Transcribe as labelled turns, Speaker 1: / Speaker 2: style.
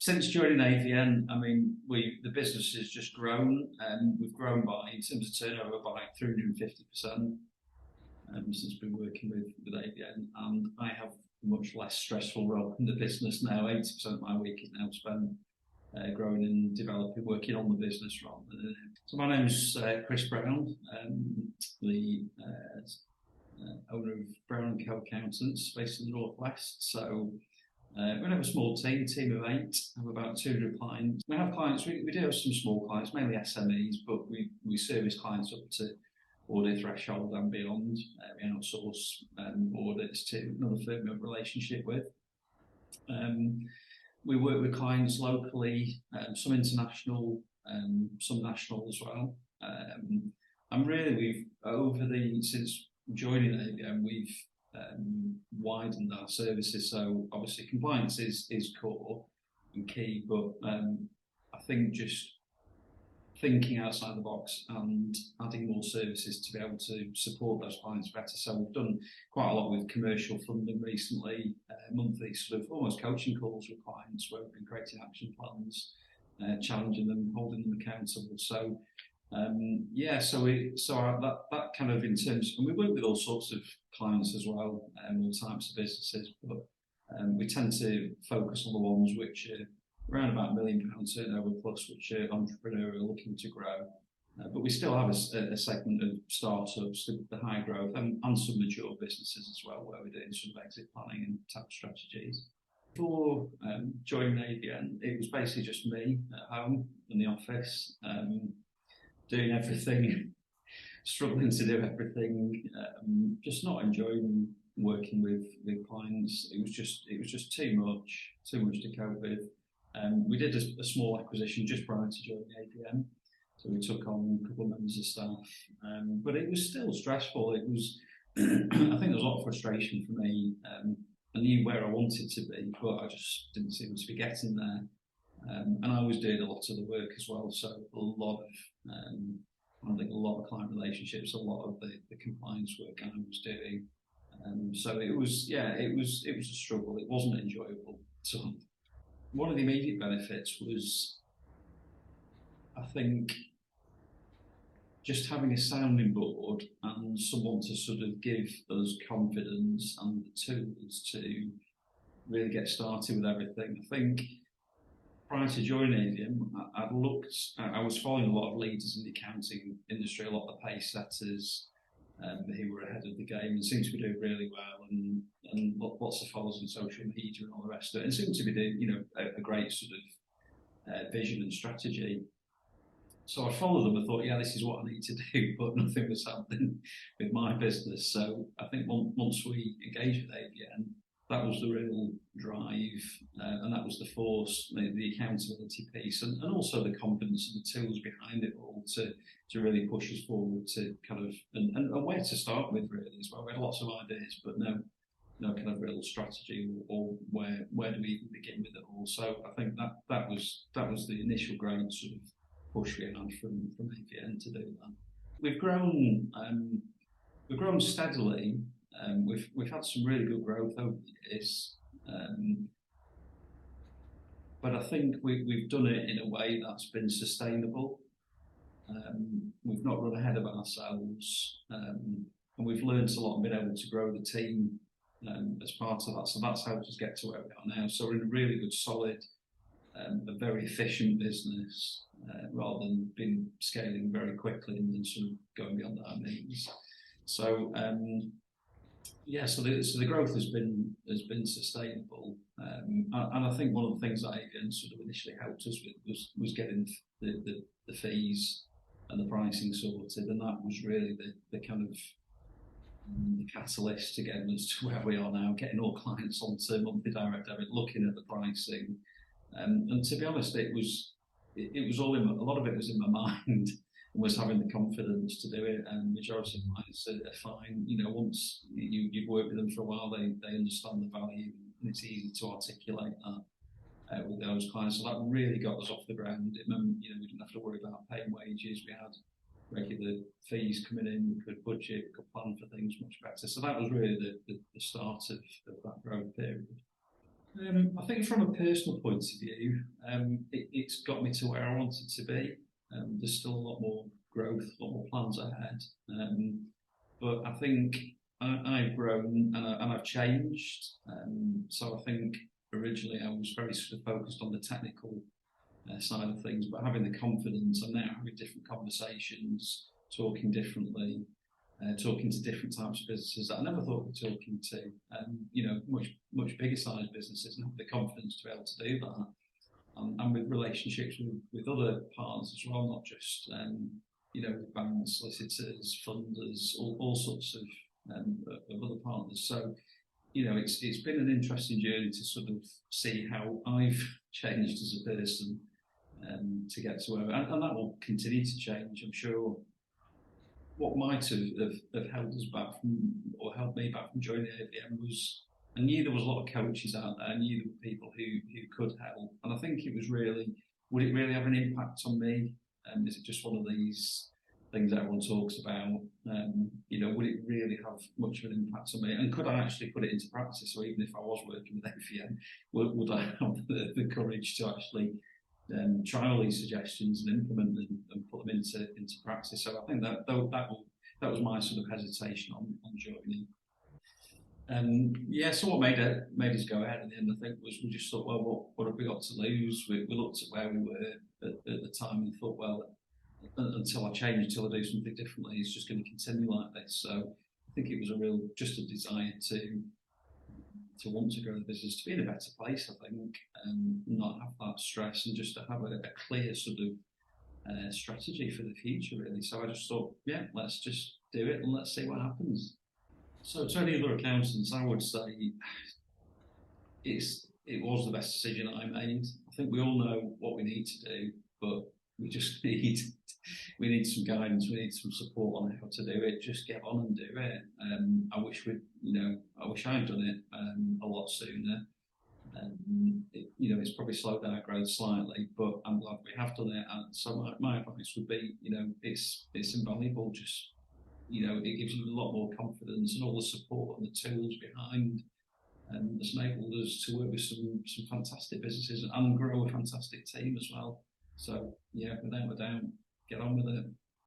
Speaker 1: Since joining AVN, I mean, the business has just grown, and we've grown by, in terms of turnover, by 350%. Since been working with AVN, and I have a much less stressful role in the business now. 80% of my week is now spent growing and developing, working on the business rather than in it. So my name's Chris Brown, the owner of Brown & Co Accountants, based in the Northwest. So we have a small team of 8, have about 200 clients. We have clients, we do have some small clients, mainly SMEs, but we service clients up to audit threshold and beyond. We outsource audits to another firm we have a relationship with. We work with clients locally, some international, some national as well. And really, since joining AVN, we've widened our services. So obviously compliance is core and key, but I think just thinking outside the box and adding more services to be able to support those clients better. So we've done quite a lot with commercial funding recently, monthly sort of almost coaching calls with clients where we've been creating action plans, challenging them, holding them accountable. So that kind of in terms, and we work with all sorts of clients as well, all types of businesses, but we tend to focus on the ones which are around about £1 million turnover plus, which are entrepreneurial, looking to grow. But we still have a segment of startups, the high growth, and some mature businesses as well, where we're doing sort of exit planning and tax strategies. Before joining AVN, it was basically just me at home in the office, doing everything, struggling to do everything, just not enjoying working with clients. It was just too much to cope with. We did a small acquisition just prior to joining AVN, so we took on a couple of members of staff, but it was still stressful. It was, I think there was a lot of frustration for me. I knew where I wanted to be, but I just didn't seem to be getting there. And I was doing a lot of the work as well, so a lot of, I think a lot of client relationships, a lot of the compliance work I was doing. So it was a struggle. It wasn't enjoyable. So one of the immediate benefits was, I think, just having a sounding board and someone to sort of give us confidence and the tools to really get started with everything. I think prior to joining AVN, I was following a lot of leaders in the accounting industry, a lot of the pace setters who were ahead of the game and seemed to be doing really well, and lots of followers on social media and all the rest of it, and seemed to be doing a great sort of vision and strategy. So I followed them and thought, yeah, this is what I need to do, but nothing was happening with my business. So I think once we engaged with AVN, that was the real drive, and that was the force, the accountability piece, and also the confidence and the tools behind it all to really push us forward to kind of, and where to start with really as well. We had lots of ideas, but no kind of real strategy or where do we even begin with it all. So I think that was the initial great sort of push we had from AVN to do that. We've grown steadily. We've had some really good growth over the years, but I think we've done it in a way that's been sustainable. We've not run ahead of ourselves, and we've learned a lot and been able to grow the team as part of that. So that's helped us get to where we are now. So we're in a really good, solid, a very efficient business, rather than being scaling very quickly and then sort of going beyond our means. So so the growth has been sustainable, and I think one of the things that AVN sort of initially helped us with was getting the fees and the pricing sorted, and that was really the kind of the catalyst to getting us to where we are now, getting all clients onto monthly direct debit, looking at the pricing, and to be honest, it was all a lot of it was in my mind. Was having the confidence to do it, and majority of clients are fine. Once you've worked with them for a while, they understand the value, and it's easy to articulate that with those clients. So that really got us off the ground. We didn't have to worry about paying wages. We had regular fees coming in. We could budget, we could plan for things much better. So that was really the start of that growth period. I think from a personal point of view, it's got me to where I wanted to be. There's still a lot more growth, a lot more plans ahead. But I think I've grown and I've changed. So I think originally I was very sort of focused on the technical side of things, but having the confidence, I'm now having different conversations, talking differently, talking to different types of businesses that I never thought of talking to. Much bigger sized businesses and have the confidence to be able to do that. And with relationships with other partners as well, not just banks, solicitors, funders, all sorts of other partners. So it's been an interesting journey to sort of see how I've changed as a person to get to where, and that will continue to change. I'm sure what might have held us back from, or held me back from joining AVM was I knew there was a lot of coaches out there. I knew there were people who could help, and I think it was really, would it really have an impact on me? Is it just one of these things that everyone talks about? Would it really have much of an impact on me? And could I actually put it into practice? So even if I was working with AVM, would I have the courage to actually try all these suggestions and implement them and put them into practice? So I think that was my sort of hesitation on joining. So what made us go ahead in the end, I think, was we just thought, well, what have we got to lose? We looked at where we were at the time and thought, well, until I change, until I do something differently, it's just going to continue like this. So I think it was just a desire to want to grow the business, to be in a better place, I think, and not have that stress, and just to have a clear sort of strategy for the future, really. So I just thought, yeah, let's just do it and let's see what happens. So to any other accountants, I would say it was the best decision I made. I think we all know what we need to do, but we just need some guidance. We need some support on how to do it. Just get on and do it. I wish I'd done it a lot sooner. It's probably slowed down our growth slightly, but I'm glad we have done it. And so my advice would be, it's invaluable. Just it gives you a lot more confidence and all the support and the tools behind, and it's enabled us to work with some fantastic businesses and grow a fantastic team as well. So yeah, without a doubt, get on with it.